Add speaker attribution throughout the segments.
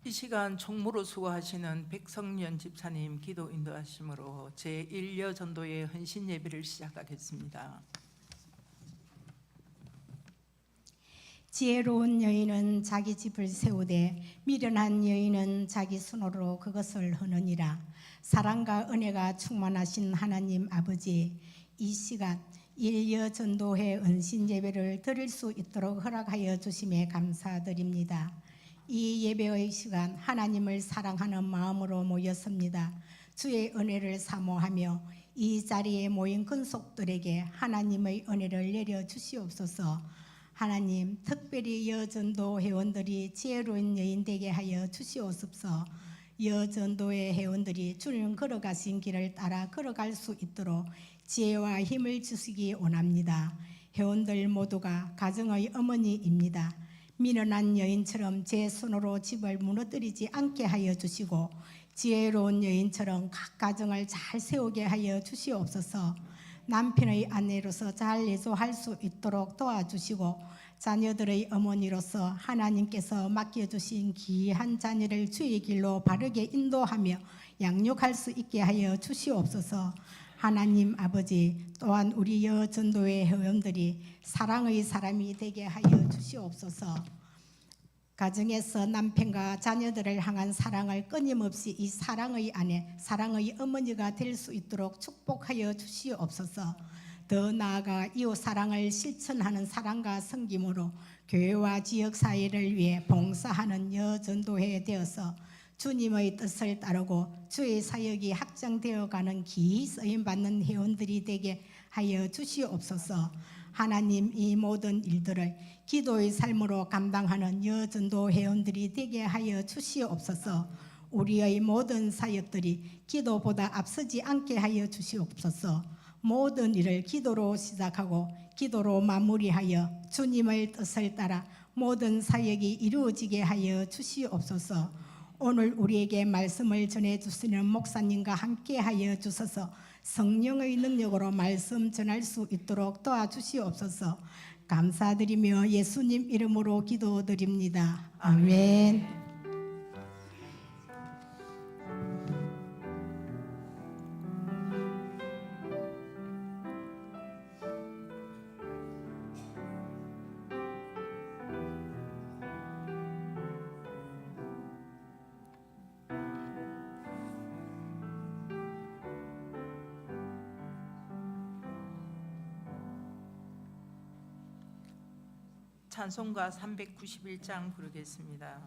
Speaker 1: 이 시간 총무로 수고하시는 백성년 집사님 기도 인도하심으로 제1여 전도의 헌신 예배를 시작하겠습니다.
Speaker 2: 지혜로운 여인은 자기 집을 세우되 미련한 여인은 자기 손으로 그것을 하느니라. 사랑과 은혜가 충만하신 하나님 아버지, 이 시간 1여 전도회 헌신 예배를 드릴 수 있도록 허락하여 주심에 감사드립니다. 이 예배의 시간 하나님을 사랑하는 마음으로 모였습니다. 주의 은혜를 사모하며 이 자리에 모인 근속들에게 하나님의 은혜를 내려 주시옵소서. 하나님, 특별히 여전도 회원들이 지혜로운 여인 되게 하여 주시옵소서. 여전도의 회원들이 주님 걸어가신 길을 따라 걸어갈 수 있도록 지혜와 힘을 주시기 원합니다. 회원들 모두가 가정의 어머니입니다. 미련한 여인처럼 제 손으로 집을 무너뜨리지 않게 하여 주시고 지혜로운 여인처럼 각 가정을 잘 세우게 하여 주시옵소서. 남편의 아내로서 잘 내조할 수 있도록 도와주시고 자녀들의 어머니로서 하나님께서 맡겨주신 귀한 자녀를 주의 길로 바르게 인도하며 양육할 수 있게 하여 주시옵소서. 하나님 아버지, 또한 우리 여전도회 회원들이 사랑의 사람이 되게 하여 주시옵소서. 가정에서 남편과 자녀들을 향한 사랑을 끊임없이 이 사랑의 아내, 사랑의 어머니가 될 수 있도록 축복하여 주시옵소서. 더 나아가 이웃 사랑을 실천하는 사랑과 섬김으로 교회와 지역사회를 위해 봉사하는 여전도회 되어서 주님의 뜻을 따르고 주의 사역이 확장되어가는 기이 쓰임받는 회원들이 되게 하여 주시옵소서. 하나님, 이 모든 일들을 기도의 삶으로 감당하는 여전도 회원들이 되게 하여 주시옵소서. 우리의 모든 사역들이 기도보다 앞서지 않게 하여 주시옵소서. 모든 일을 기도로 시작하고 기도로 마무리하여 주님의 뜻을 따라 모든 사역이 이루어지게 하여 주시옵소서. 오늘 우리에게 말씀을 전해주시는 목사님과 함께 하여 주셔서 성령의 능력으로 말씀 전할 수 있도록 도와주시옵소서. 감사드리며 예수님 이름으로 기도드립니다. 아멘.
Speaker 1: 찬송가 391장 부르겠습니다.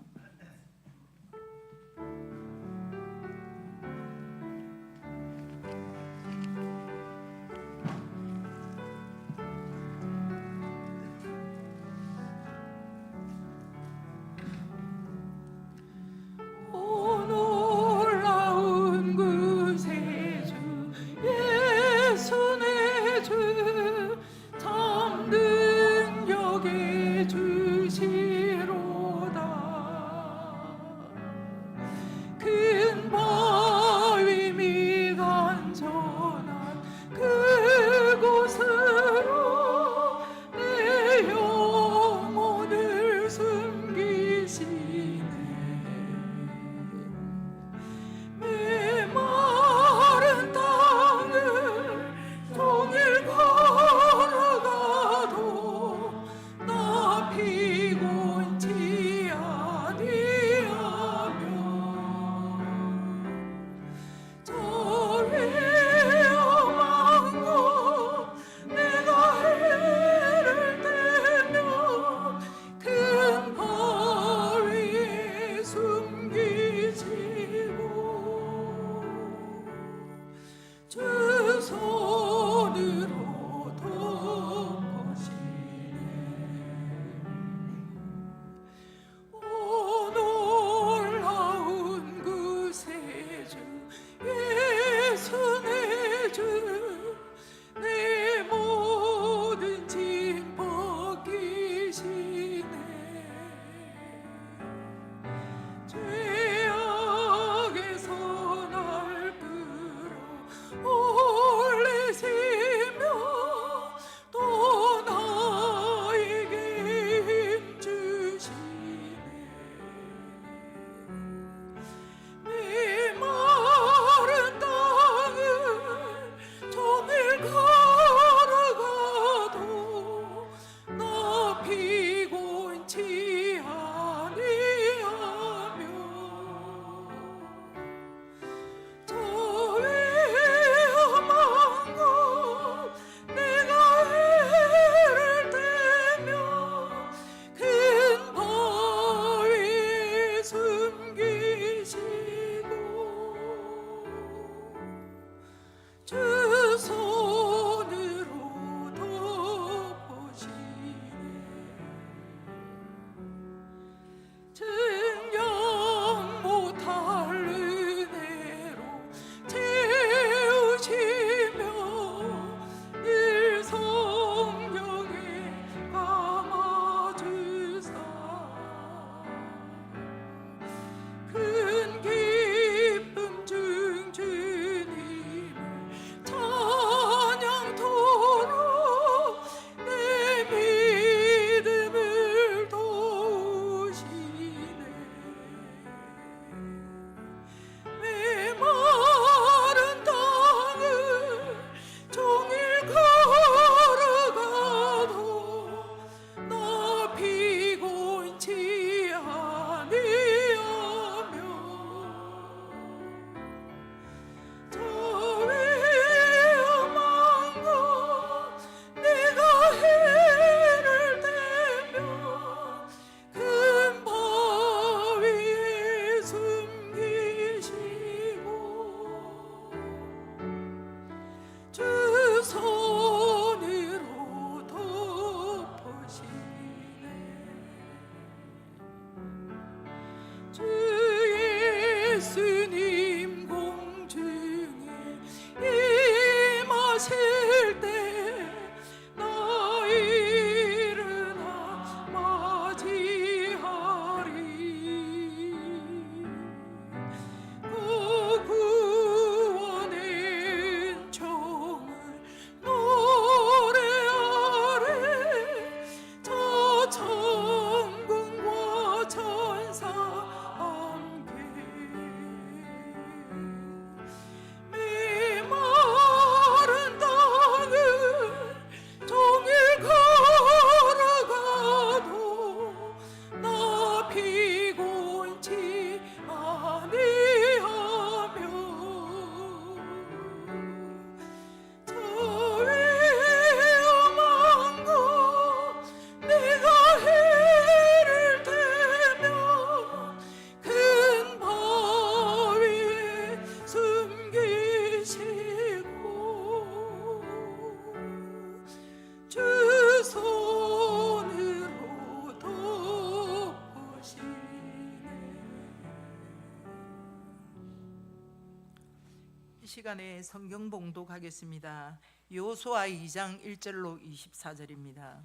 Speaker 1: 이 시간에 성경 봉독하겠습니다. 여호수아 2장 1절로 24절입니다.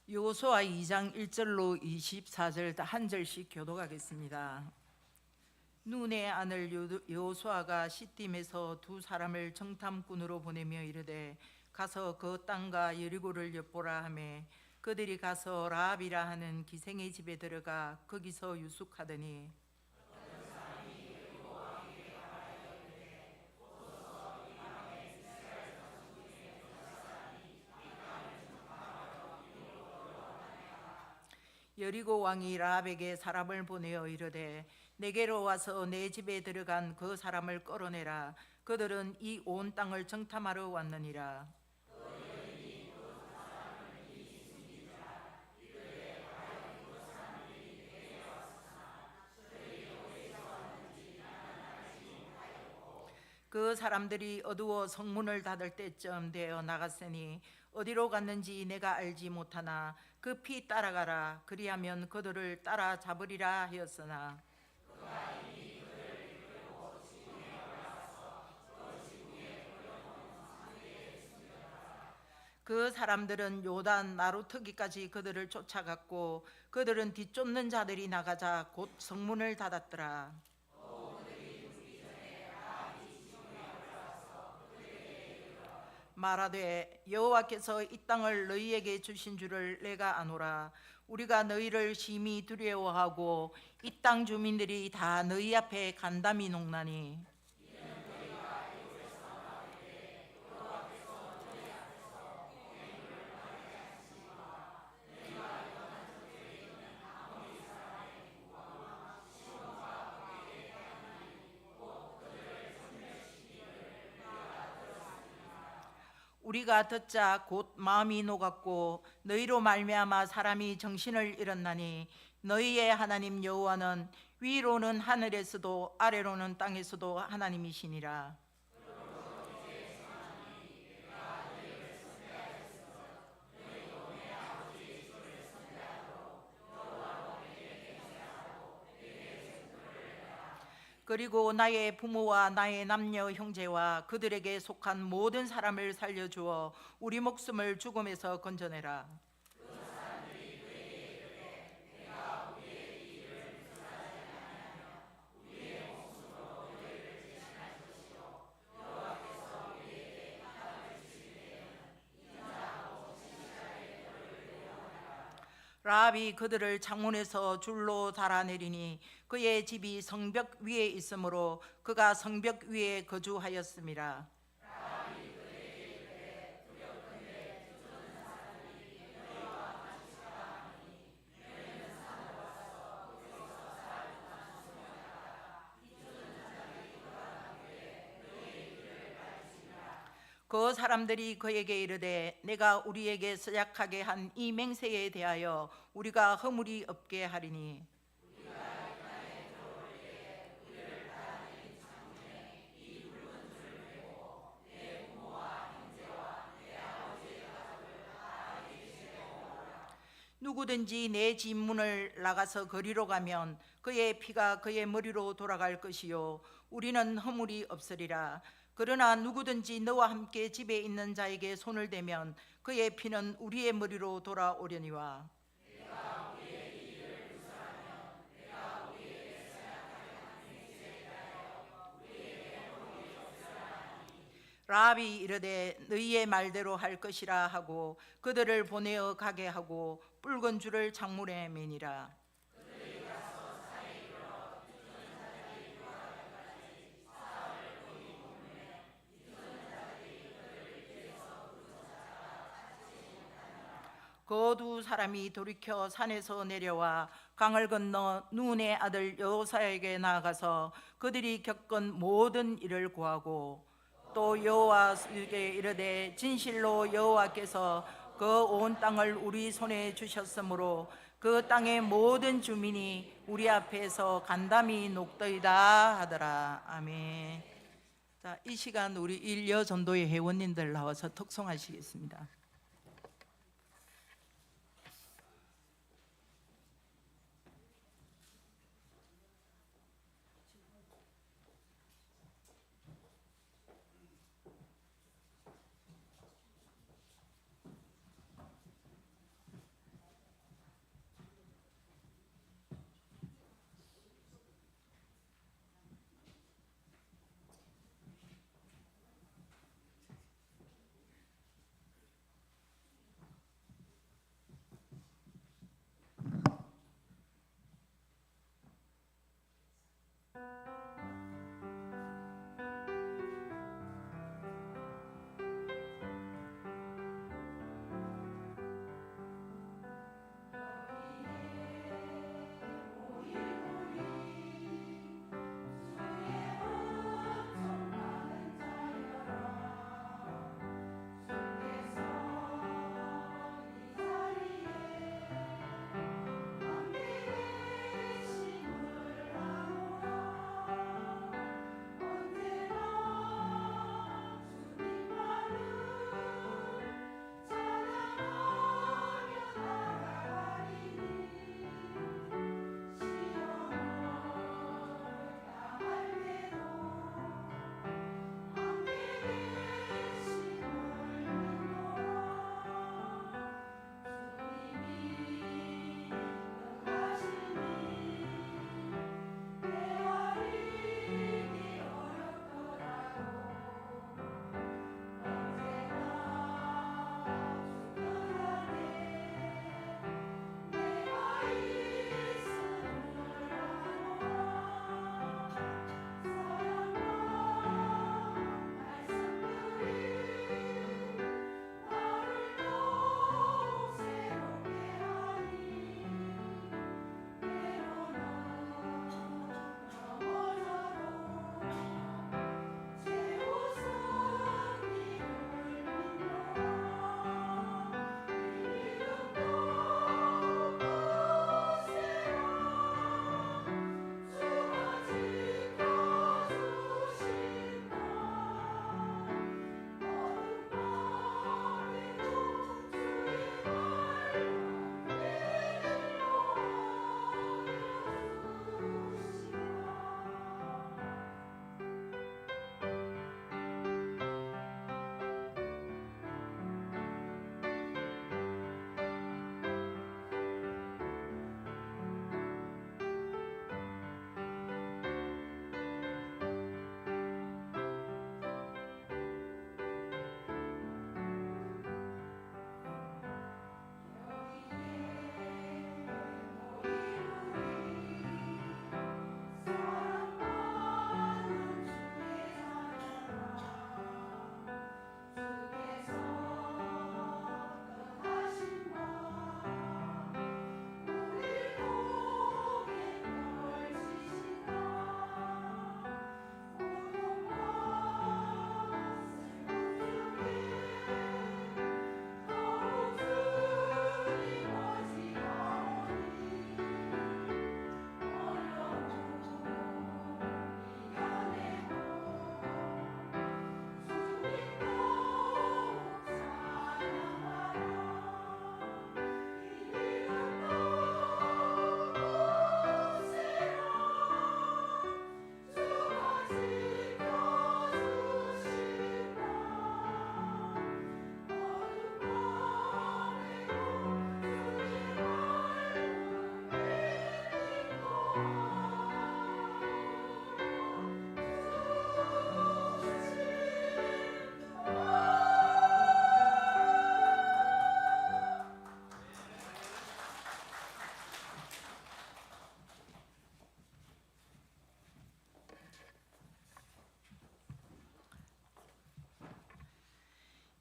Speaker 1: 여호수아 2장 1절로 24절 한 절씩 교독하겠습니다. 눈의 아들 여호수아가 시딤에서 두 사람을 정탐꾼으로 보내며 이르되 가서 그 땅과 여리고를 엿보라 하매 그들이 가서 라합이라 하는 기생의 집에 들어가 거기서 유숙하더니 여리고 왕이 라합에게 사람을 보내어 이르되 내게로 와서 내 집에 들어간 그 사람을 끌어내라. 그들은 이 온 땅을 정탐하러 왔느니라. 그 사람들이 어두워 성문을 닫을 때쯤 되어 나갔으니 어디로 갔는지 내가 알지 못하나 급히 따라가라. 그리하면 그들을 따라 잡으리라 하였으나 그 사람들은 요단 나루터기까지 그들을 쫓아갔고 그들은 뒤쫓는 자들이 나가자 곧 성문을 닫았더라. 말하되 여호와께서 이 땅을 너희에게 주신 줄을 내가 아노라. 우리가 너희를 심히 두려워하고 이 땅 주민들이 다 너희 앞에 간담이 녹나니 우리가 듣자 곧 마음이 녹았고 너희로 말미암아 사람이 정신을 잃었나니 너희의 하나님 여호와는 위로는 하늘에서도 아래로는 땅에서도 하나님이시니라. 그리고 나의 부모와 나의 남녀 형제와 그들에게 속한 모든 사람을 살려주어 우리 목숨을 죽음에서 건져내라. 라합이 그들을 창문에서 줄로 달아내리니 그의 집이 성벽 위에 있으므로 그가 성벽 위에 거주하였음이라. 그 사람들이 그에게 이르되 내가 우리에게 서약하게 한 이 맹세에 대하여 우리가 허물이 없게 하리니 누구든지 내 집 문을 나가서 거리로 가면 그의 피가 그의 머리로 돌아갈 것이요 우리는 허물이 없으리라. 그러나 누구든지 너와 함께 집에 있는 자에게 손을 대면 그의 피는 우리의 머리로 돌아오려니와. 라합이 이르되 너희의 말대로 할 것이라 하고 그들을 보내어 가게 하고 붉은 줄을 창문에 매니라. 그 두 사람이 돌이켜 산에서 내려와 강을 건너 눈의 아들 여호사에게 나아가서 그들이 겪은 모든 일을 고하고 또 여호와에게 이르되 진실로 여호와께서 그 온 땅을 우리 손에 주셨으므로 그 땅의 모든 주민이 우리 앞에서 간담이 녹더이다 하더라. 아멘. 자, 이 시간 우리 일여 전도회 회원님들 나와서 특송하시겠습니다.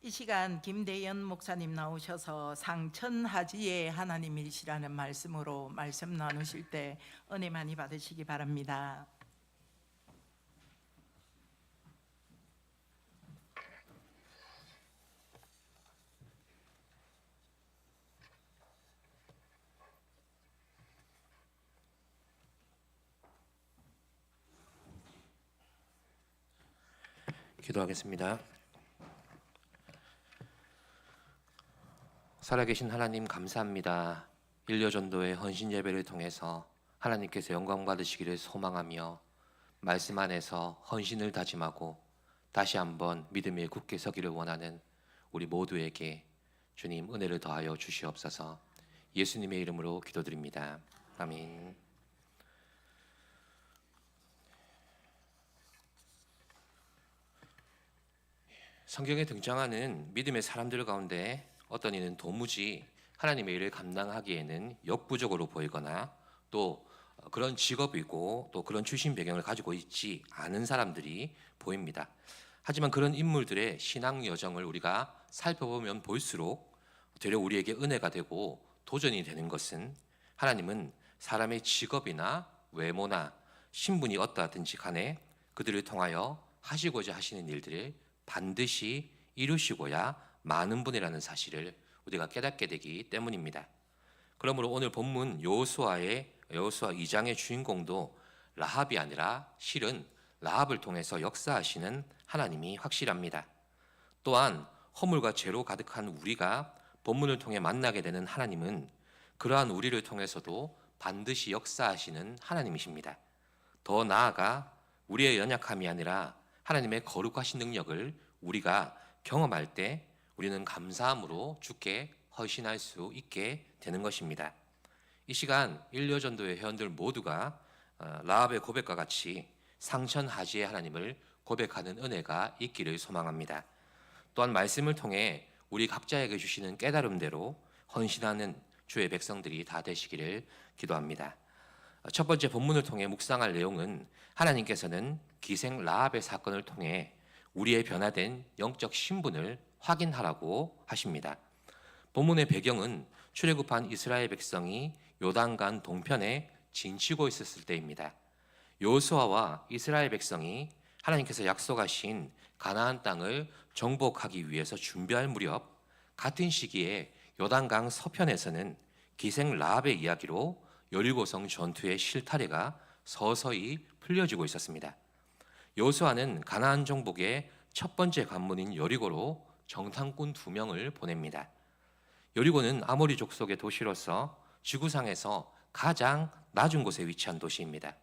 Speaker 1: 이 시간 김대연 목사님 나오셔서 상천하지의 하나님이시라는 말씀으로 말씀 나누실 때 은혜 많이 받으시기 바랍니다.
Speaker 3: 기도하겠습니다. 살아계신 하나님 감사합니다. 일요전도의 헌신 예배를 통해서 하나님께서 영광 받으시기를 소망하며 말씀 안에서 헌신을 다짐하고 다시 한번 믿음에 굳게 서기를 원하는 우리 모두에게 주님 은혜를 더하여 주시옵소서. 예수님의 이름으로 기도드립니다. 아멘. 성경에 등장하는 믿음의 사람들 가운데 어떤 이는 도무지 하나님의 일을 감당하기에는 역부족으로 보이거나 또 그런 직업이고 또 그런 출신 배경을 가지고 있지 않은 사람들이 보입니다. 하지만 그런 인물들의 신앙 여정을 우리가 살펴보면 볼수록 되려 우리에게 은혜가 되고 도전이 되는 것은 하나님은 사람의 직업이나 외모나 신분이 어떠하든지 간에 그들을 통하여 하시고자 하시는 일들을 반드시 이루시고야 많은 분이라는 사실을 우리가 깨닫게 되기 때문입니다. 그러므로 오늘 본문 여호수아 2장의 주인공도 라합이 아니라 실은 라합을 통해서 역사하시는 하나님이 확실합니다. 또한 허물과 죄로 가득한 우리가 본문을 통해 만나게 되는 하나님은 그러한 우리를 통해서도 반드시 역사하시는 하나님이십니다. 더 나아가 우리의 연약함이 아니라 하나님의 거룩하신 능력을 우리가 경험할 때 우리는 감사함으로 주께 헌신할 수 있게 되는 것입니다. 이 시간 일요전도의 회원들 모두가 라합의 고백과 같이 상천하지의 하나님을 고백하는 은혜가 있기를 소망합니다. 또한 말씀을 통해 우리 각자에게 주시는 깨달음대로 헌신하는 주의 백성들이 다 되시기를 기도합니다. 첫 번째 본문을 통해 묵상할 내용은 하나님께서는 기생 라합의 사건을 통해 우리의 변화된 영적 신분을 확인하라고 하십니다. 본문의 배경은 출애굽한 이스라엘 백성이 요단강 동편에 진치고 있었을 때입니다. 여호수아와 이스라엘 백성이 하나님께서 약속하신 가나안 땅을 정복하기 위해서 준비할 무렵 같은 시기에 요단강 서편에서는 기생 라합의 이야기로 여리고성 전투의 실타래가 서서히 풀려지고 있었습니다. 여호수아는 가나안 정복의 첫 번째 관문인 여리고로 정탐꾼 2명을 보냅니다. 여리고는 아모리 족속의 도시로서 지구상에서 가장 낮은 곳에 위치한 도시입니다.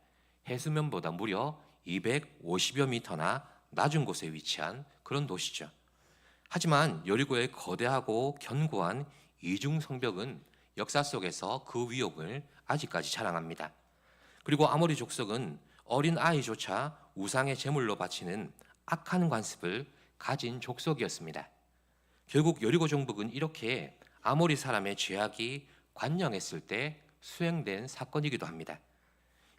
Speaker 3: 해수면보다 무려 250여 미터나 낮은 곳에 위치한 그런 도시죠. 하지만 여리고의 거대하고 견고한 이중 성벽은 역사 속에서 그 위력을 아직까지 자랑합니다. 그리고 아모리 족속은 어린 아이조차 우상의 제물로 바치는 악한 관습을 가진 족속이었습니다. 결국 여리고 정복은 이렇게 아모리 사람의 죄악이 관영했을 때 수행된 사건이기도 합니다.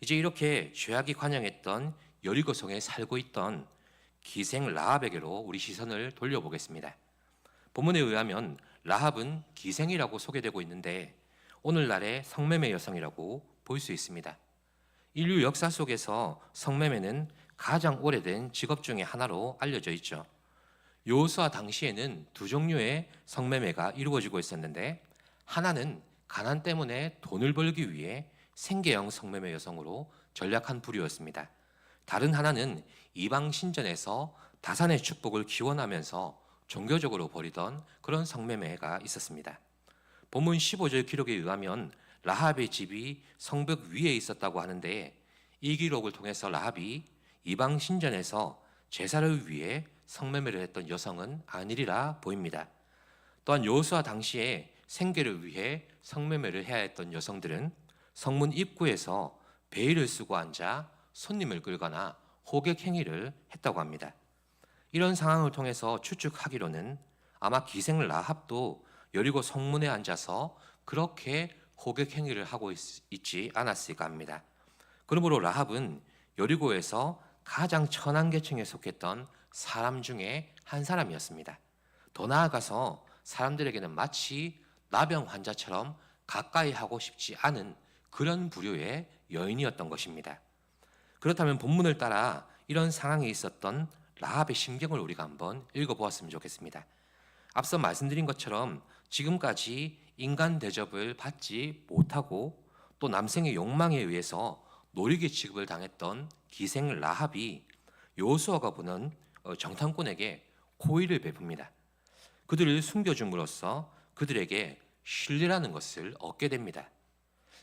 Speaker 3: 이제 이렇게 죄악이 관영했던 여리고성에 살고 있던 기생 라합에게로 우리 시선을 돌려보겠습니다. 본문에 의하면 라합은 기생이라고 소개되고 있는데 오늘날의 성매매 여성이라고 볼 수 있습니다. 인류 역사 속에서 성매매는 가장 오래된 직업 중에 하나로 알려져 있죠. 여호수아 당시에는 2종류의 성매매가 이루어지고 있었는데 하나는 가난 때문에 돈을 벌기 위해 생계형 성매매 여성으로 전략한 부류였습니다. 다른 하나는 이방 신전에서 다산의 축복을 기원하면서 종교적으로 벌이던 그런 성매매가 있었습니다. 본문 15절 기록에 의하면 라합의 집이 성벽 위에 있었다고 하는데 이 기록을 통해서 라합이 이방 신전에서 제사를 위해 성매매를 했던 여성은 아니리라 보입니다. 또한 여호수아 당시에 생계를 위해 성매매를 해야 했던 여성들은 성문 입구에서 베일을 쓰고 앉아 손님을 끌거나 호객 행위를 했다고 합니다. 이런 상황을 통해서 추측하기로는 아마 기생 라합도 여리고 성문에 앉아서 그렇게 호객 행위를 하고 있지 않았을까 합니다. 그러므로 라합은 여리고에서 가장 천한 계층에 속했던 사람 중에 한 사람이었습니다. 더 나아가서 사람들에게는 마치 나병 환자처럼 가까이 하고 싶지 않은 그런 부류의 여인이었던 것입니다. 그렇다면 본문을 따라 이런 상황에 있었던 라합의 심경을 우리가 한번 읽어보았으면 좋겠습니다. 앞서 말씀드린 것처럼 지금까지 인간 대접을 받지 못하고 또 남성의 욕망에 의해서 노리개 취급을 당했던 기생 라합이 여호수아가 보는 정탐꾼에게 호의를 베풉니다. 그들을 숨겨줌으로써 그들에게 신뢰라는 것을 얻게 됩니다.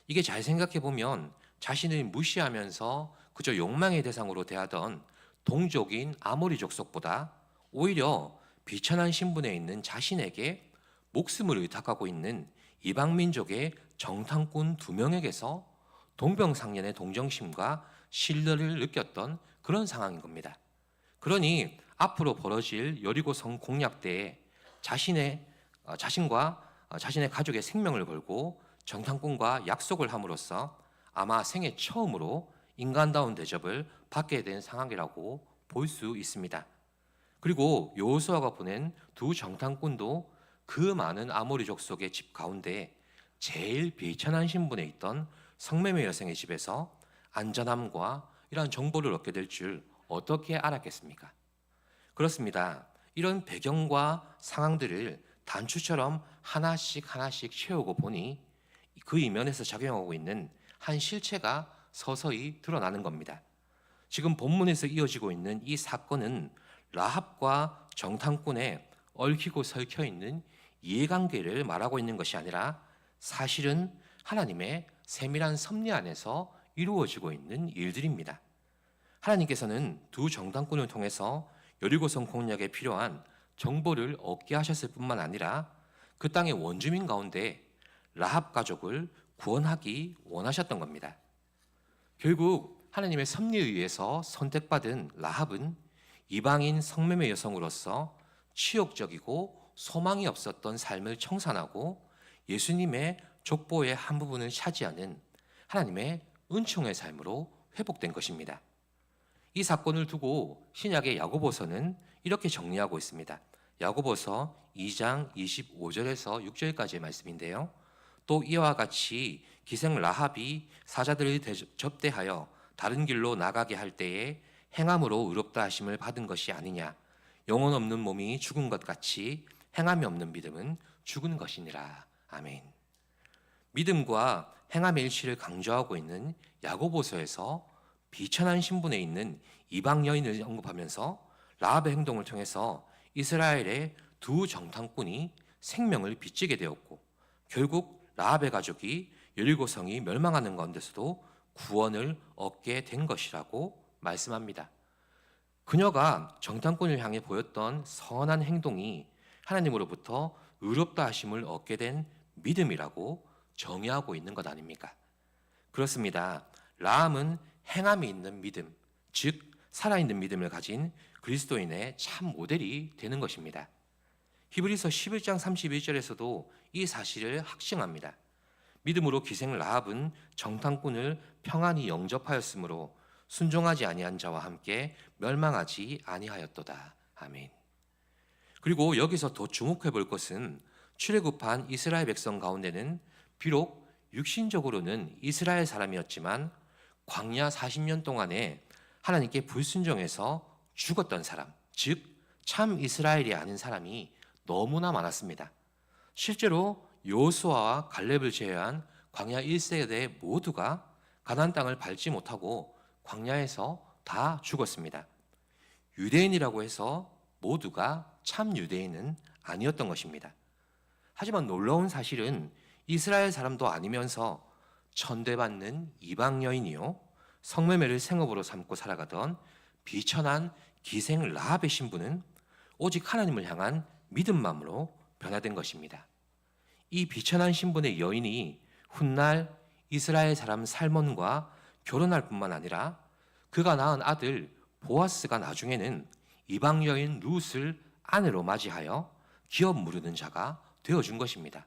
Speaker 3: 이게 잘 생각해 보면 자신을 무시하면서 그저 욕망의 대상으로 대하던 동족인 아모리 족속보다 오히려 비천한 신분에 있는 자신에게 목숨을 의탁하고 있는 이방 민족의 정탐꾼 2명에게서 동병상련의 동정심과 신뢰를 느꼈던 그런 상황인 겁니다. 그러니 앞으로 벌어질 여리고성 공략 때에 자신과 자신의 가족의 생명을 걸고 정탐꾼과 약속을 함으로써 아마 생애 처음으로 인간다운 대접을 받게 된 상황이라고 볼 수 있습니다. 그리고 여호수아가 보낸 2 정탐꾼도 그 많은 아모리 족속의 집 가운데 제일 비천한 신분에 있던 성매매 여성의 집에서 안전함과 이러한 정보를 얻게 될 줄 어떻게 알았겠습니까? 그렇습니다. 이런 배경과 상황들을 단추처럼 하나씩 채우고 보니 그 이면에서 작용하고 있는 한 실체가 서서히 드러나는 겁니다. 지금 본문에서 이어지고 있는 이 사건은 라합과 정탐꾼의 얽히고 설켜 있는 이해관계를 말하고 있는 것이 아니라 사실은 하나님의 세밀한 섭리 안에서 이루어지고 있는 일들입니다. 하나님께서는 2 정탐꾼을 통해서 여리고성 공략에 필요한 정보를 얻게 하셨을 뿐만 아니라 그 땅의 원주민 가운데 라합 가족을 구원하기 원하셨던 겁니다. 결국 하나님의 섭리에 의해서 선택받은 라합은 이방인 성매매 여성으로서 치욕적이고 소망이 없었던 삶을 청산하고 예수님의 족보의 한 부분을 차지하는 하나님의 은총의 삶으로 회복된 것입니다. 이 사건을 두고 신약의 야고보서는 이렇게 정리하고 있습니다. 야고보서 2장 25절에서 6절까지의 말씀인데요. 또 이와 같이 기생 라합이 사자들을 접대하여 다른 길로 나가게 할 때에 행함으로 의롭다 하심을 받은 것이 아니냐. 영혼 없는 몸이 죽은 것 같이 행함이 없는 믿음은 죽은 것이니라. 아멘. 믿음과 행함의 일치를 강조하고 있는 야고보서에서 비천한 신분에 있는 이방 여인을 언급하면서 라합의 행동을 통해서 이스라엘의 2 정탐꾼이 생명을 빚지게 되었고 결국 라합의 가족이 여리고성이 멸망하는 가운데서도 구원을 얻게 된 것이라고 말씀합니다. 그녀가 정탐꾼을 향해 보였던 선한 행동이 하나님으로부터 의롭다 하심을 얻게 된 믿음이라고 정의하고 있는 것 아닙니까? 그렇습니다. 라함은 행함이 있는 믿음, 즉 살아있는 믿음을 가진 그리스도인의 참 모델이 되는 것입니다. 히브리서 11장 31절에서도 이 사실을 확증합니다. 믿음으로 기생 라합은 정탐꾼을 평안히 영접하였으므로 순종하지 아니한 자와 함께 멸망하지 아니하였도다. 아멘. 그리고 여기서 더 주목해 볼 것은 출애굽한 이스라엘 백성 가운데는 비록 육신적으로는 이스라엘 사람이었지만 광야 40년 동안에 하나님께 불순종해서 죽었던 사람, 즉 참 이스라엘이 아닌 사람이 너무나 많았습니다. 실제로 여호수아와 갈렙을 제외한 광야 1세대 모두가 가나안 땅을 밟지 못하고 광야에서 다 죽었습니다. 유대인이라고 해서 모두가 참 유대인은 아니었던 것입니다. 하지만 놀라운 사실은 이스라엘 사람도 아니면서 천대받는 이방 여인이요 성매매를 생업으로 삼고 살아가던 비천한 기생 라합의 신분은 오직 하나님을 향한 믿음만으로 변화된 것입니다. 이 비천한 신분의 여인이 훗날 이스라엘 사람 살몬과 결혼할 뿐만 아니라 그가 낳은 아들 보아스가 나중에는 이방 여인 룻을 아내로 맞이하여 기업 무르는 자가 되어준 것입니다.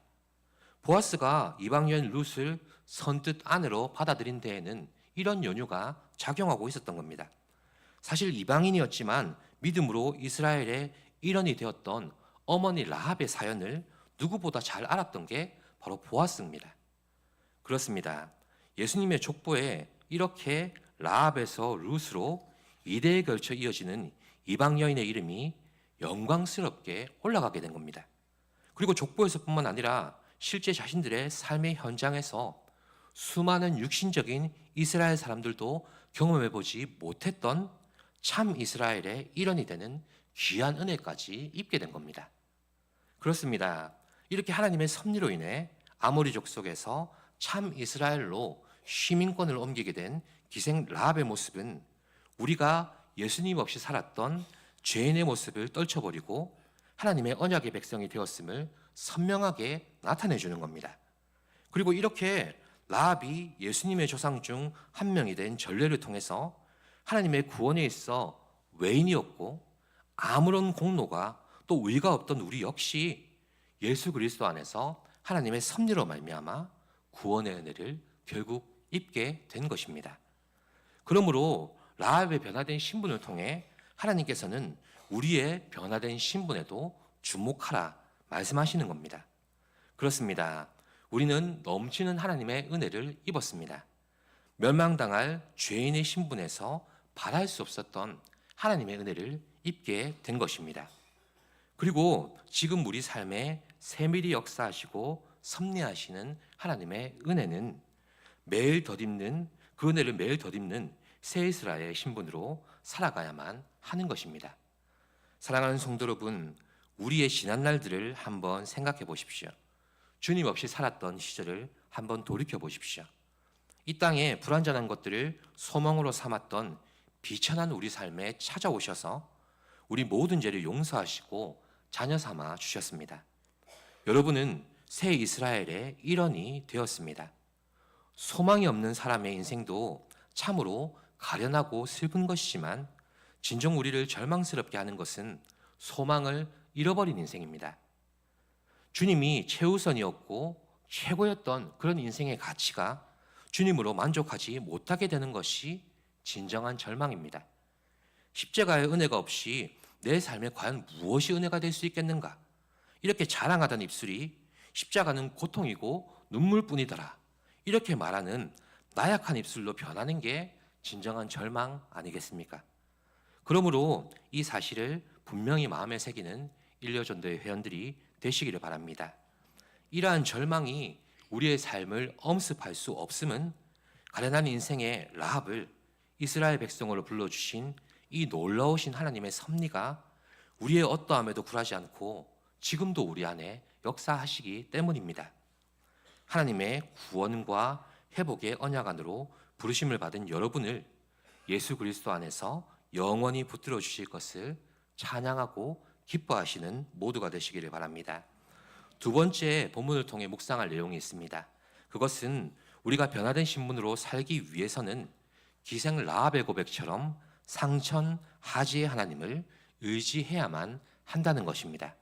Speaker 3: 보아스가 이방 여인 룻을 선뜻 아내로 받아들인 데에는 이런 연유가 작용하고 있었던 겁니다. 사실 이방인이었지만 믿음으로 이스라엘의 일원이 되었던 어머니 라합의 사연을 누구보다 잘 알았던 게 바로 보아스입니다. 그렇습니다. 예수님의 족보에 이렇게 라합에서 룻으로 2대에 걸쳐 이어지는 이방 여인의 이름이 영광스럽게 올라가게 된 겁니다. 그리고 족보에서뿐만 아니라 실제 자신들의 삶의 현장에서 수많은 육신적인 이스라엘 사람들도 경험해보지 못했던 참 이스라엘의 일원이 되는 귀한 은혜까지 입게 된 겁니다. 그렇습니다. 이렇게 하나님의 섭리로 인해 아모리족 속에서 참 이스라엘로 시민권을 옮기게 된 기생 라합의 모습은 우리가 예수님 없이 살았던 죄인의 모습을 떨쳐버리고 하나님의 언약의 백성이 되었음을 선명하게 나타내 주는 겁니다. 그리고 이렇게 라합이 예수님의 조상 중 한 명이 된 전례를 통해서 하나님의 구원에 있어 외인이었고 아무런 공로가 또 의가 없던 우리 역시 예수 그리스도 안에서 하나님의 섭리로 말미암아 구원의 은혜를 결국 입게 된 것입니다. 그러므로 라합의 변화된 신분을 통해 하나님께서는 우리의 변화된 신분에도 주목하라 말씀하시는 겁니다. 그렇습니다. 우리는 넘치는 하나님의 은혜를 입었습니다. 멸망당할 죄인의 신분에서 바랄 수 없었던 하나님의 은혜를 입게 된 것입니다. 그리고 지금 우리 삶에 세밀히 역사하시고 섭리하시는 하나님의 은혜는 매일 덧입는 그 은혜를 매일 덧입는 새 이스라엘의 신분으로 살아가야만 하는 것입니다. 사랑하는 성도 여러분, 우리의 지난 날들을 한번 생각해 보십시오. 주님 없이 살았던 시절을 한번 돌이켜 보십시오. 이 땅에 불완전한 것들을 소망으로 삼았던 비천한 우리 삶에 찾아오셔서 우리 모든 죄를 용서하시고 자녀 삼아 주셨습니다. 여러분은 새 이스라엘의 일원이 되었습니다. 소망이 없는 사람의 인생도 참으로 가련하고 슬픈 것이지만 진정 우리를 절망스럽게 하는 것은 소망을 잃어버린 인생입니다. 주님이 최우선이었고 최고였던 그런 인생의 가치가 주님으로 만족하지 못하게 되는 것이 진정한 절망입니다. 십자가의 은혜가 없이 내 삶에 과연 무엇이 은혜가 될 수 있겠는가? 이렇게 자랑하던 입술이 십자가는 고통이고 눈물뿐이더라. 이렇게 말하는 나약한 입술로 변하는 게 진정한 절망 아니겠습니까? 그러므로 이 사실을 분명히 마음에 새기는 일려전도의 회원들이 되시기를 바랍니다. 이러한 절망이 우리의 삶을 엄습할 수 없음은 가련한 인생의 라합을 이스라엘 백성으로 불러주신 이 놀라우신 하나님의 섭리가 우리의 어떠함에도 굴하지 않고 지금도 우리 안에 역사하시기 때문입니다. 하나님의 구원과 회복의 언약 안으로 부르심을 받은 여러분을 예수 그리스도 안에서 영원히 붙들어 주실 것을 찬양하고 기뻐하시는 모두가 되시기를 바랍니다. 두 번째 본문을 통해 묵상할 내용이 있습니다. 그것은 우리가 변화된 신분으로 살기 위해서는 기생 라합의 고백처럼 상천하지의 하나님을 의지해야만 한다는 것입니다.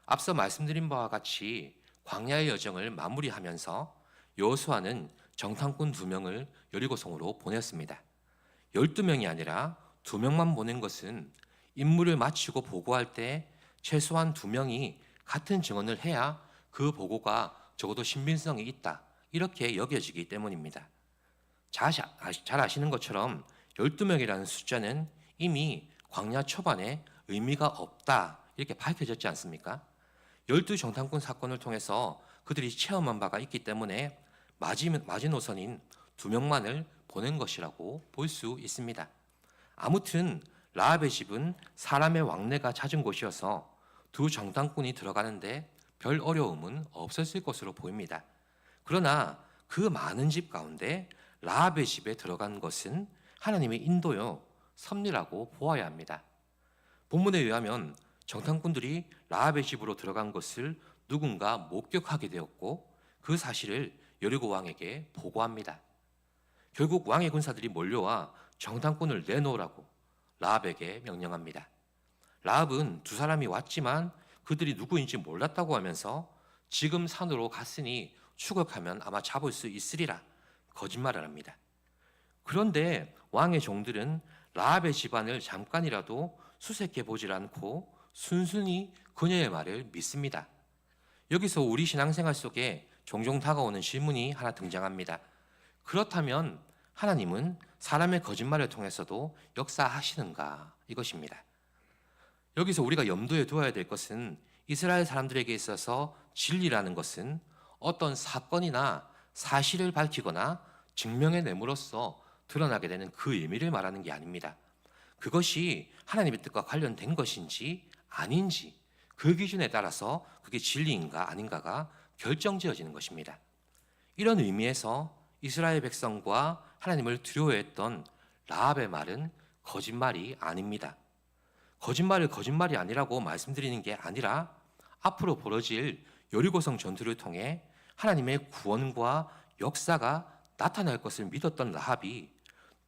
Speaker 3: 앞서 말씀드린 바와 같이 광야의 여정을 마무리하면서 여호수아는 정탐꾼 2명을 여리고성으로 보냈습니다. 12명이 아니라 2명만 보낸 것은 임무를 마치고 보고할 때 최소한 2명이 같은 증언을 해야 그 보고가 적어도 신빙성이 있다, 이렇게 여겨지기 때문입니다. 잘 아시는 것처럼 12명이라는 숫자는 이미 광야 초반에 의미가 없다, 이렇게 밝혀졌지 않습니까? 12정탐꾼 사건을 통해서 그들이 체험한 바가 있기 때문에 마지노선인 2명만을 보낸 것이라고 볼 수 있습니다. 아무튼 라합의 집은 사람의 왕래가 잦은 곳이어서 2정탐꾼이 들어가는데 별 어려움은 없었을 것으로 보입니다. 그러나 그 많은 집 가운데 라합의 집에 들어간 것은 하나님의 인도요, 섭리라고 보아야 합니다. 본문에 의하면 정탐꾼들이 라합의 집으로 들어간 것을 누군가 목격하게 되었고 그 사실을 여리고 왕에게 보고합니다. 결국 왕의 군사들이 몰려와 정탐꾼을 내놓으라고 라합에게 명령합니다. 라합은 2사람이 왔지만 그들이 누구인지 몰랐다고 하면서 지금 산으로 갔으니 추격하면 아마 잡을 수 있으리라 거짓말을 합니다. 그런데 왕의 종들은 라합의 집안을 잠깐이라도 수색해 보질 않고 순순히 그녀의 말을 믿습니다. 여기서 우리 신앙생활 속에 종종 다가오는 질문이 하나 등장합니다. 그렇다면 하나님은 사람의 거짓말을 통해서도 역사하시는가? 이것입니다. 여기서 우리가 염두에 두어야 될 것은 이스라엘 사람들에게 있어서 진리라는 것은 어떤 사건이나 사실을 밝히거나 증명해냄으로써 드러나게 되는 그 의미를 말하는 게 아닙니다. 그것이 하나님의 뜻과 관련된 것인지 아닌지 그 기준에 따라서 그게 진리인가 아닌가가 결정지어지는 것입니다. 이런 의미에서 이스라엘 백성과 하나님을 두려워했던 라합의 말은 거짓말이 아닙니다. 거짓말을 거짓말이 아니라고 말씀드리는 게 아니라 앞으로 벌어질 여리고성 전투를 통해 하나님의 구원과 역사가 나타날 것을 믿었던 라합이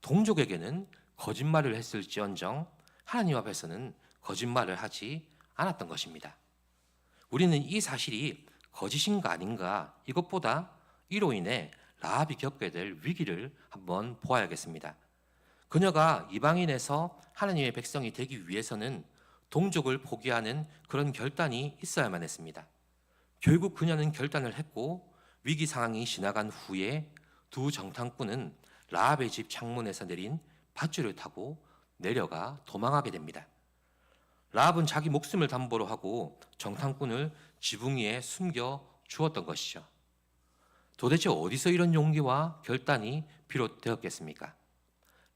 Speaker 3: 동족에게는 거짓말을 했을지언정 하나님 앞에서는 거짓말을 하지 않았던 것입니다. 우리는 이 사실이 거짓인가 아닌가 이것보다 이로 인해 라합이 겪게 될 위기를 한번 보아야겠습니다. 그녀가 이방인에서 하나님의 백성이 되기 위해서는 동족을 포기하는 그런 결단이 있어야만 했습니다. 결국 그녀는 결단을 했고 위기 상황이 지나간 후에 두 정탐꾼은 라합의 집 창문에서 내린 밧줄을 타고 내려가 도망하게 됩니다. 라합은 자기 목숨을 담보로 하고 정탐꾼을 지붕 위에 숨겨 주었던 것이죠. 도대체 어디서 이런 용기와 결단이 비롯되었겠습니까?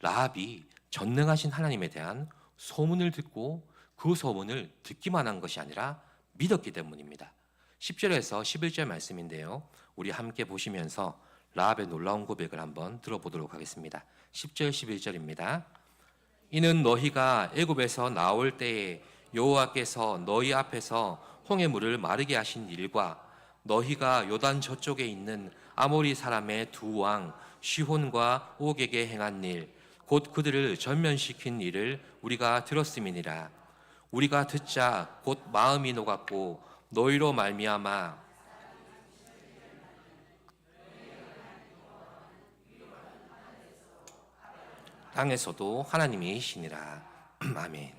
Speaker 3: 라합이 전능하신 하나님에 대한 소문을 듣고 그 소문을 듣기만 한 것이 아니라 믿었기 때문입니다. 10절에서 11절 말씀인데요. 우리 함께 보시면서 라합의 놀라운 고백을 한번 들어보도록 하겠습니다. 10절 11절입니다. 이는 너희가 애굽에서 나올 때에 여호와께서 너희 앞에서 홍해 물을 마르게 하신 일과 너희가 요단 저쪽에 있는 아모리 사람의 두 왕 시혼과 옥에게 행한 일 곧 그들을 전면시킨 일을 우리가 들었음이니라. 우리가 듣자 곧 마음이 녹았고 너희로 말미암아 땅에서도 하나님이시니라. 아멘.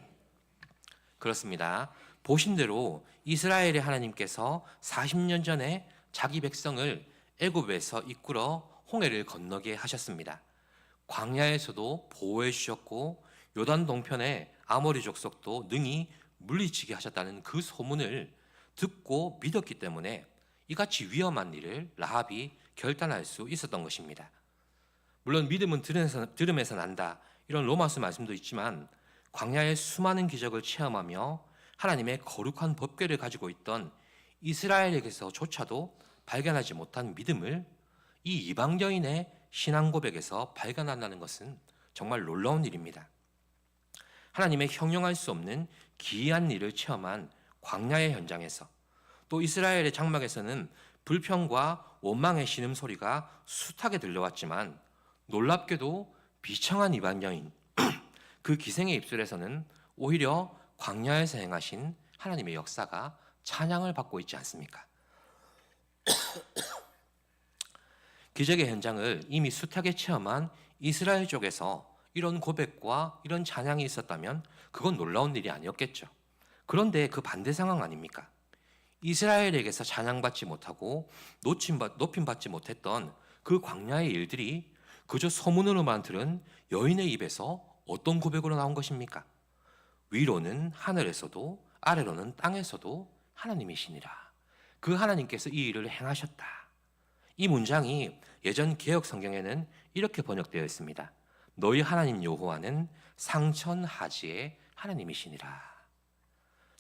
Speaker 3: 그렇습니다. 보신 대로 이스라엘의 하나님께서 40년 전에 자기 백성을 애굽에서 이끌어 홍해를 건너게 하셨습니다. 광야에서도 보호해 주셨고 요단 동편의 아모리 족속도 능히 물리치게 하셨다는 그 소문을 듣고 믿었기 때문에 이같이 위험한 일을 라합이 결단할 수 있었던 것입니다. 물론 믿음은 들음에서 난다 이런 로마서 말씀도 있지만 광야의 수많은 기적을 체험하며 하나님의 거룩한 법궤를 가지고 있던 이스라엘에게서조차도 발견하지 못한 믿음을 이 이방 여인의 신앙 고백에서 발견한다는 것은 정말 놀라운 일입니다. 하나님의 형용할 수 없는 기이한 일을 체험한 광야의 현장에서 또 이스라엘의 장막에서는 불평과 원망의 신음소리가 숱하게 들려왔지만 놀랍게도 비청한 이방 여인 그 기생의 입술에서는 오히려 광야에서 행하신 하나님의 역사가 찬양을 받고 있지 않습니까? 기적의 현장을 이미 숱하게 체험한 이스라엘 쪽에서 이런 고백과 이런 찬양이 있었다면 그건 놀라운 일이 아니었겠죠. 그런데 그 반대 상황 아닙니까? 이스라엘에게서 찬양받지 못하고 높임받지 못했던 그 광야의 일들이 그저 소문으로만 들은 여인의 입에서 어떤 고백으로 나온 것입니까? 위로는 하늘에서도 아래로는 땅에서도 하나님이시니라. 그 하나님께서 이 일을 행하셨다. 이 문장이 예전 개역 성경에는 이렇게 번역되어 있습니다. 너희 하나님 여호와는 상천하지의 하나님이시니라.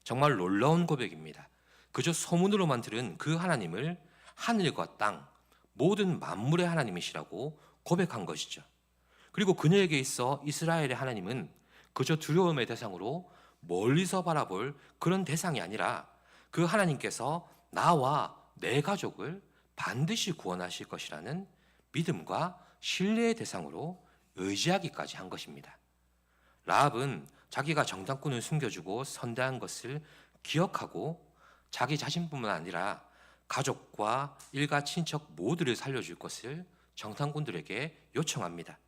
Speaker 3: 정말 놀라운 고백입니다. 그저 소문으로만 들은 그 하나님을 하늘과 땅 모든 만물의 하나님이시라고 고백한 것이죠. 그리고 그녀에게 있어 이스라엘의 하나님은 그저 두려움의 대상으로 멀리서 바라볼 그런 대상이 아니라 그 하나님께서 나와 내 가족을 반드시 구원하실 것이라는 믿음과 신뢰의 대상으로 의지하기까지 한 것입니다. 라합은 자기가 정탐꾼을 숨겨주고 선대한 것을 기억하고 자기 자신뿐만 아니라 가족과 일가 친척 모두를 살려줄 것을 정탐꾼들에게 요청합니다.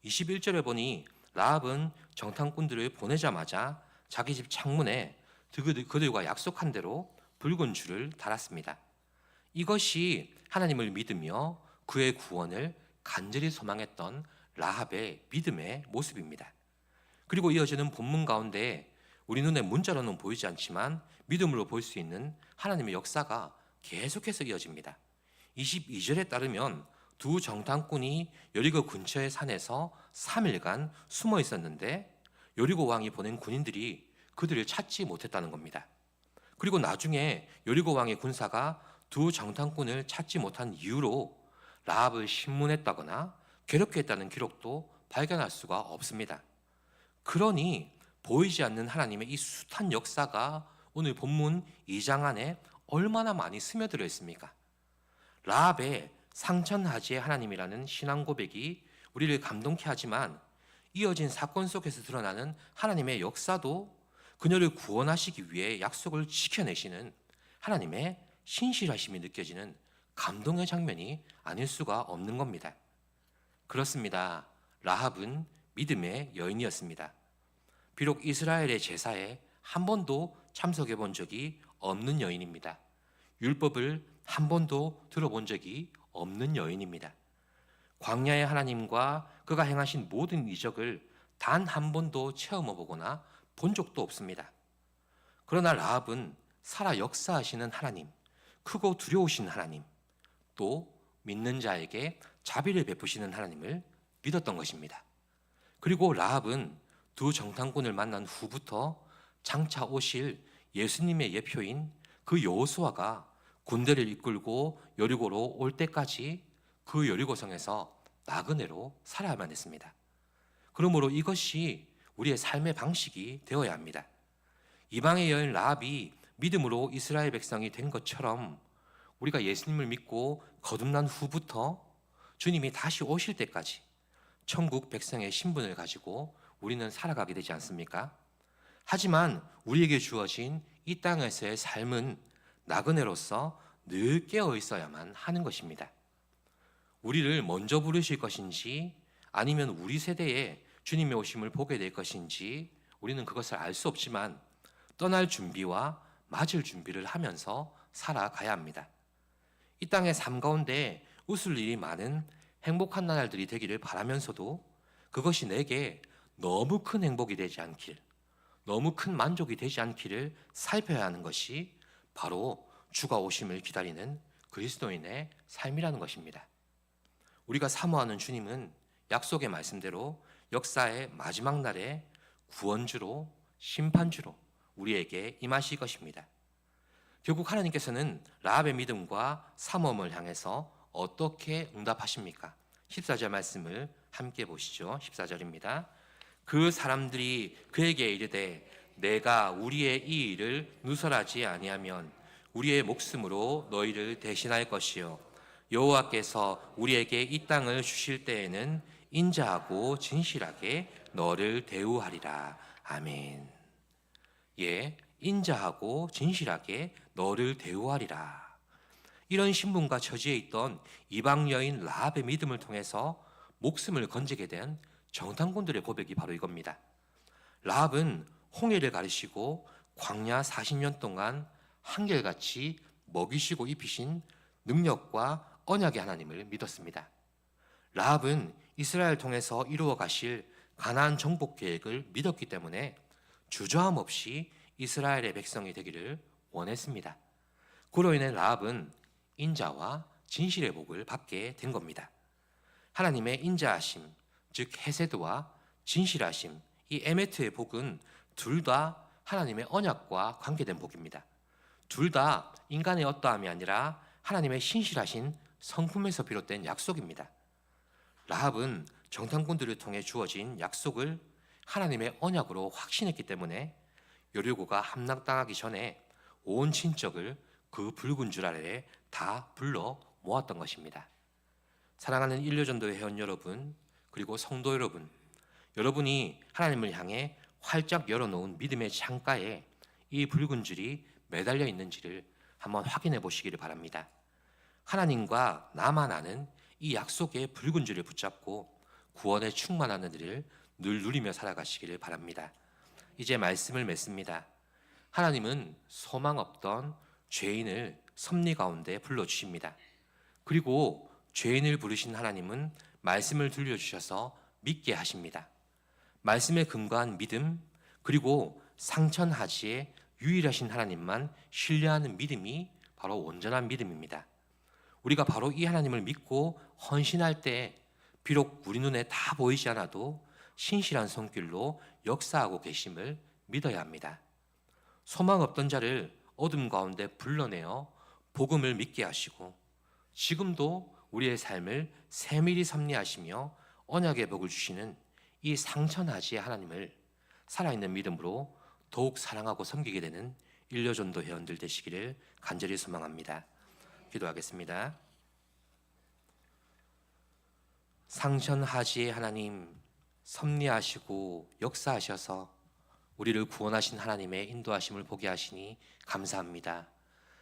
Speaker 3: 21절에 보니 라합은 정탐꾼들을 보내자마자 자기 집 창문에 그들과 약속한 대로 붉은 줄을 달았습니다. 이것이 하나님을 믿으며 그의 구원을 간절히 소망했던 라합의 믿음의 모습입니다. 그리고 이어지는 본문 가운데 우리 눈에 문자로는 보이지 않지만 믿음으로 볼 수 있는 하나님의 역사가 계속해서 이어집니다. 22절에 따르면 두 정탐꾼이 여리고 근처의 산에서 3일간 숨어 있었는데 여리고 왕이 보낸 군인들이 그들을 찾지 못했다는 겁니다. 그리고 나중에 여리고 왕의 군사가 두 정탐꾼을 찾지 못한 이유로 라합을 신문했다거나 괴롭게 했다는 기록도 발견할 수가 없습니다. 그러니 보이지 않는 하나님의 이 숱한 역사가 오늘 본문 2장 안에 얼마나 많이 스며들어 있습니까? 라합의 상천하지의 하나님이라는 신앙 고백이 우리를 감동케 하지만 이어진 사건 속에서 드러나는 하나님의 역사도 그녀를 구원하시기 위해 약속을 지켜내시는 하나님의 신실하심이 느껴지는 감동의 장면이 아닐 수가 없는 겁니다. 그렇습니다. 라합은 믿음의 여인이었습니다. 비록 이스라엘의 제사에 한 번도 참석해 본 적이 없는 여인입니다. 율법을 한 번도 들어본 적이 없는 여인입니다. 광야의 하나님과 그가 행하신 모든 이적을 단 한 번도 체험해 보거나 본 적도 없습니다. 그러나 라합은 살아 역사하시는 하나님, 크고 두려우신 하나님, 또 믿는 자에게 자비를 베푸시는 하나님을 믿었던 것입니다. 그리고 라합은 두 정탐꾼을 만난 후부터 장차 오실 예수님의 예표인 그 여호수아가 군대를 이끌고 여리고로 올 때까지 그 여리고성에서 나그네로 살아야만 했습니다. 그러므로 이것이 우리의 삶의 방식이 되어야 합니다. 이방의 여인 라합이 믿음으로 이스라엘 백성이 된 것처럼 우리가 예수님을 믿고 거듭난 후부터 주님이 다시 오실 때까지 천국 백성의 신분을 가지고 우리는 살아가게 되지 않습니까? 하지만 우리에게 주어진 이 땅에서의 삶은 나그네로서 늘 깨어 있어야만 하는 것입니다. 우리를 먼저 부르실 것인지 아니면 우리 세대에 주님의 오심을 보게 될 것인지 우리는 그것을 알 수 없지만 떠날 준비와 맞을 준비를 하면서 살아가야 합니다. 이 땅의 삶 가운데 웃을 일이 많은 행복한 나날들이 되기를 바라면서도 그것이 내게 너무 큰 행복이 되지 않길, 너무 큰 만족이 되지 않기를 살펴야 하는 것이 바로 주가 오심을 기다리는 그리스도인의 삶이라는 것입니다. 우리가 사모하는 주님은 약속의 말씀대로 역사의 마지막 날에 구원주로 심판주로 우리에게 임하실 것입니다. 결국 하나님께서는 라합의 믿음과 사모함을 향해서 어떻게 응답하십니까? 14절 말씀을 함께 보시죠. 14절입니다. 그 사람들이 그에게 이르되 내가 우리의 이 일을 누설하지 아니하면 우리의 목숨으로 너희를 대신할 것이요 여호와께서 우리에게 이 땅을 주실 때에는 인자하고 진실하게 너를 대우하리라. 아멘. 예, 인자하고 진실하게 너를 대우하리라. 이런 신분과 처지에 있던 이방 여인 라합의 믿음을 통해서 목숨을 건지게 된 정탐꾼들의 고백이 바로 이겁니다. 라합은 홍해를 가르시고 광야 40년 동안 한결같이 먹이시고 입히신 능력과 언약의 하나님을 믿었습니다. 라합은 이스라엘 통해서 이루어 가실 가나안 정복 계획을 믿었기 때문에 주저함 없이 이스라엘의 백성이 되기를 원했습니다. 그로 인해 라합은 인자와 진실의 복을 받게 된 겁니다. 하나님의 인자하심, 즉 헤세드와 진실하심, 이 에메트의 복은 둘 다 하나님의 언약과 관계된 복입니다. 둘 다 인간의 어떠함이 아니라 하나님의 신실하신 성품에서 비롯된 약속입니다. 라합은 정탐꾼들을 통해 주어진 약속을 하나님의 언약으로 확신했기 때문에 여리고가 함락당하기 전에 온 친척을 그 붉은 줄 아래에 다 불러 모았던 것입니다. 사랑하는 일요전도의 회원 여러분, 그리고 성도 여러분, 여러분이 하나님을 향해 활짝 열어놓은 믿음의 창가에 이 붉은 줄이 매달려 있는지를 한번 확인해 보시기를 바랍니다. 하나님과 나만 아는 이 약속의 붉은 줄을 붙잡고 구원에 충만하는 일을 늘 누리며 살아가시기를 바랍니다. 이제 말씀을 맺습니다. 하나님은 소망 없던 죄인을 섭리 가운데 불러주십니다. 그리고 죄인을 부르신 하나님은 말씀을 들려주셔서 믿게 하십니다. 말씀에 근거한 믿음, 그리고 상천하지에 유일하신 하나님만 신뢰하는 믿음이 바로 온전한 믿음입니다. 우리가 바로 이 하나님을 믿고 헌신할 때 비록 우리 눈에 다 보이지 않아도 신실한 손길로 역사하고 계심을 믿어야 합니다. 소망 없던 자를 어둠 가운데 불러내어 복음을 믿게 하시고 지금도 우리의 삶을 세밀히 섭리하시며 언약의 복을 주시는 이 상천하지의 하나님을 살아있는 믿음으로 더욱 사랑하고 섬기게 되는 일요전도 회원들 되시기를 간절히 소망합니다. 기도하겠습니다. 상천하지의 하나님, 섭리하시고 역사하셔서 우리를 구원하신 하나님의 인도하심을 보게 하시니 감사합니다.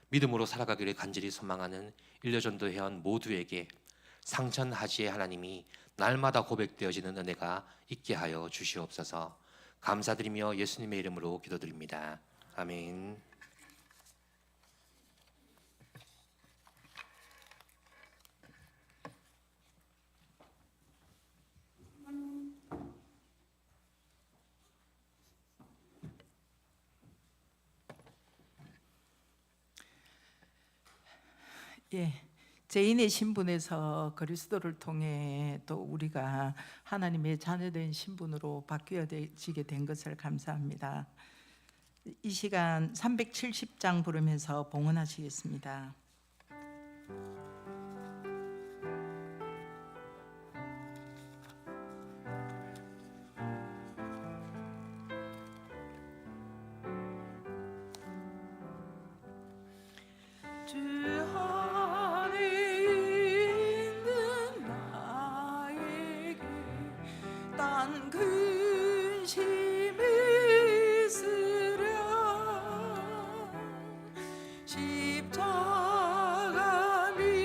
Speaker 3: 믿음으로 살아가기를 간절히 소망하는 일요전도 회원 모두에게 상천하지의 하나님이 날마다 고백되어지는 은혜가 있게 하여 주시옵소서. 감사드리며 예수님의 이름으로 기도드립니다. 아멘.
Speaker 1: 예, 죄인의 신분에서 그리스도를 통해 또 우리가 하나님의 자녀된 신분으로 바뀌어지게 된 것을 감사합니다. 이 시간 370장 부르면서 봉헌하시겠습니다. 주 안에 있는 나에게 딴 근심이 있으랴 십자가 미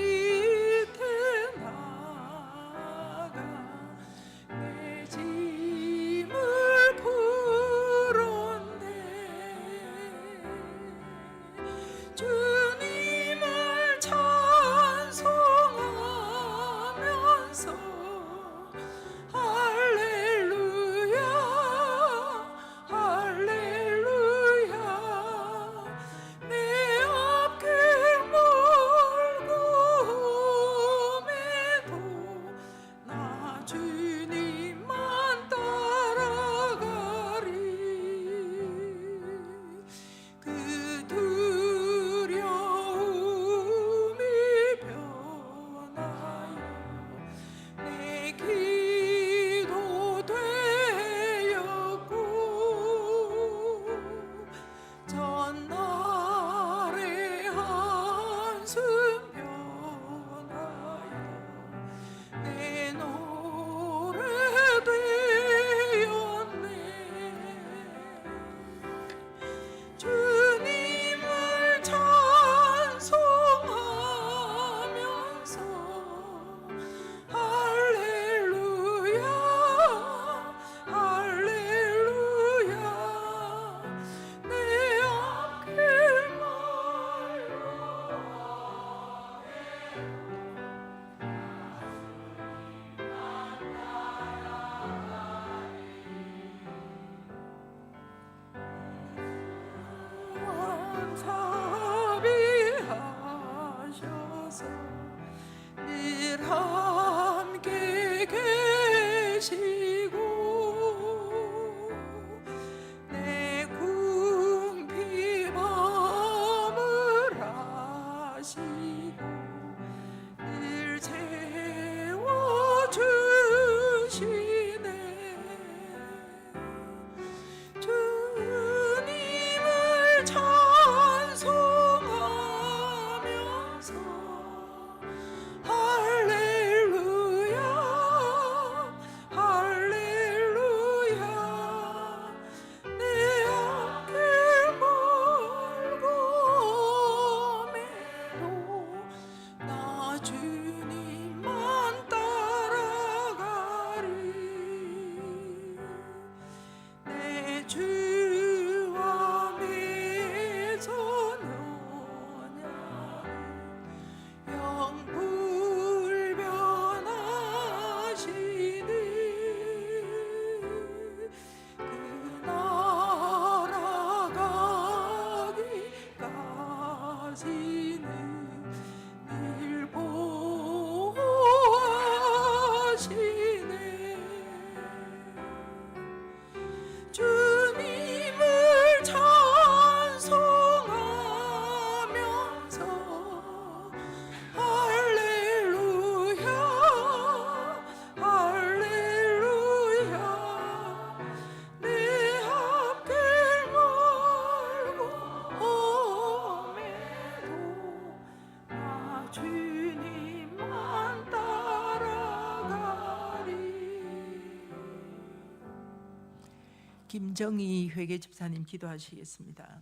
Speaker 1: 김정희 회계 집사님 기도하시겠습니다.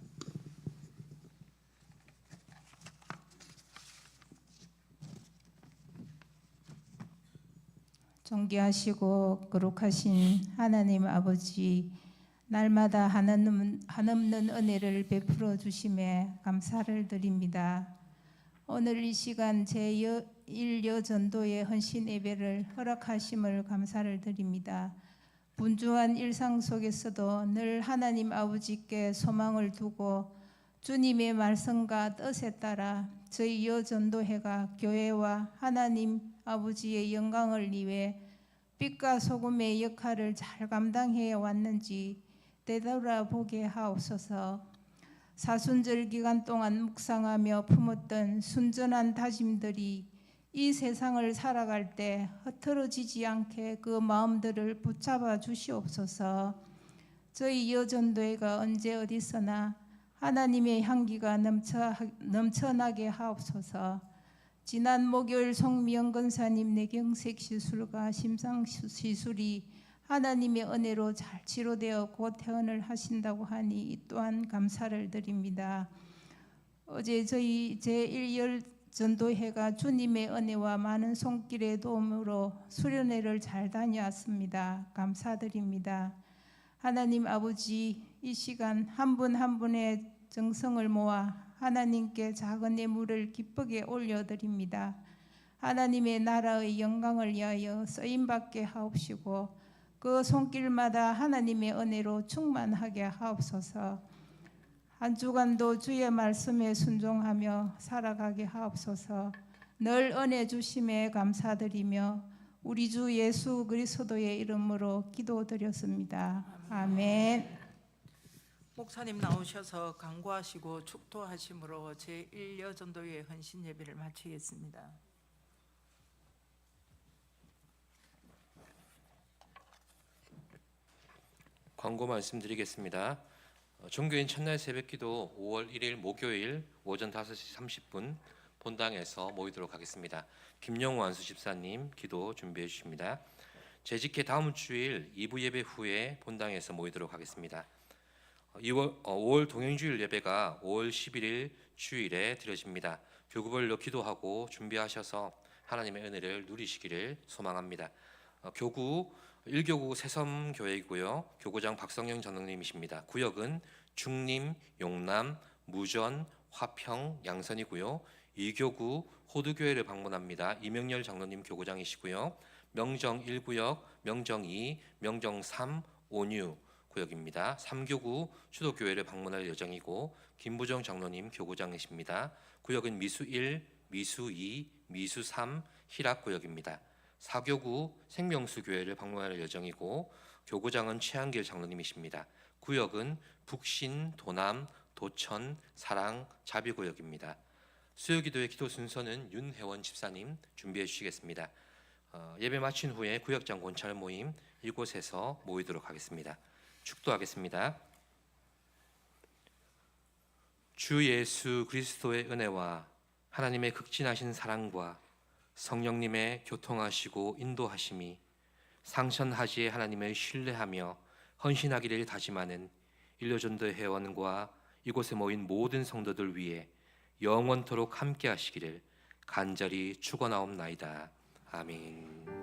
Speaker 4: 존귀하시고 거룩하신 하나님 아버지, 날마다 한없는 은혜를 베풀어 주심에 감사를 드립니다. 오늘 이 시간 제1여 전도의 헌신 예배를 허락하심을 감사를 드립니다. 분주한 일상 속에서도 늘 하나님 아버지께 소망을 두고 주님의 말씀과 뜻에 따라 저희 여전도회가 교회와 하나님 아버지의 영광을 위해 빛과 소금의 역할을 잘 감당해 왔는지 되돌아보게 하옵소서. 사순절 기간 동안 묵상하며 품었던 순전한 다짐들이 이 세상을 살아갈 때 흐트러지지 않게 그 마음들을 붙잡아 주시옵소서. 저희 여전도회가 언제 어디서나 하나님의 향기가 넘쳐나게 하옵소서. 지난 목요일 송미영 권사님 뇌경색 시술과 심상 시술이 하나님의 은혜로 잘 치료되어 곧 퇴원을 하신다고 하니 이 또한 감사를 드립니다. 어제 저희 제1열 전도회가 주님의 은혜와 많은 손길의 도움으로 수련회를 잘 다녀왔습니다. 감사드립니다. 하나님 아버지, 이 시간 한 분 한 분의 정성을 모아 하나님께 작은 예물을 기쁘게 올려드립니다. 하나님의 나라의 영광을 위하여 쓰임받게 하옵시고 그 손길마다 하나님의 은혜로 충만하게 하옵소서. 한 주간도 주의 말씀에 순종하며 살아가게 하옵소서. 늘 은혜 주심에 감사드리며 우리 주 예수 그리스도의 이름으로 기도드렸습니다. 아멘.
Speaker 1: 목사님 나오셔서 강구하시고 축도하심으로 제1여 전도회 헌신 예배를 마치겠습니다.
Speaker 3: 광고 말씀드리겠습니다. 종교인 첫날 새벽기도 5월 1일 목요일 오전 5시 30분 본당에서 모이도록 하겠습니다. 김영우 안수 집사님 기도 주시해 주십니다. 재직회 다음 주일 2부 예배 후에 본당에서 모이도록 하겠습니다. 5월 동행주일 예배가 5월 11일 주일에 드려집니다. 교구별로 기도하고 준비하셔서 하나님의 은혜를 누리시기를 소망합니다. 교구 1교구 새섬교회이고요. 교구장 박성영 장로님이십니다. 구역은 중림, 용남, 무전, 화평, 양선이고요. 2교구 호두교회를 방문합니다. 이명열 장로님 교구장이시고요. 명정 1구역, 명정 2, 명정 3, 온유 구역입니다. 3교구 추도교회를 방문할 예정이고 김부정 장로님 교구장이십니다. 구역은 미수 1, 미수 2, 미수 3 희락구역입니다. 4교구 생명수교회를 방문할 예정이고 교구장은 최한길 장로님이십니다. 구역은 북신, 도남, 도천, 사랑, 자비구역입니다. 수요기도의 기도 순서는 윤혜원 집사님 준비해 주시겠습니다. 예배 마친 후에 구역장 권찰 모임 이곳에서 모이도록 하겠습니다. 축도하겠습니다. 주 예수 그리스도의 은혜와 하나님의 극진하신 사랑과 성령님의 교통하시고 인도하심이 상천하지의 하나님을 신뢰하며 헌신하기를 다짐하는 일요전도 회원과 이곳에 모인 모든 성도들 위해 영원토록 함께 하시기를 간절히 축원하옵나이다. 아멘.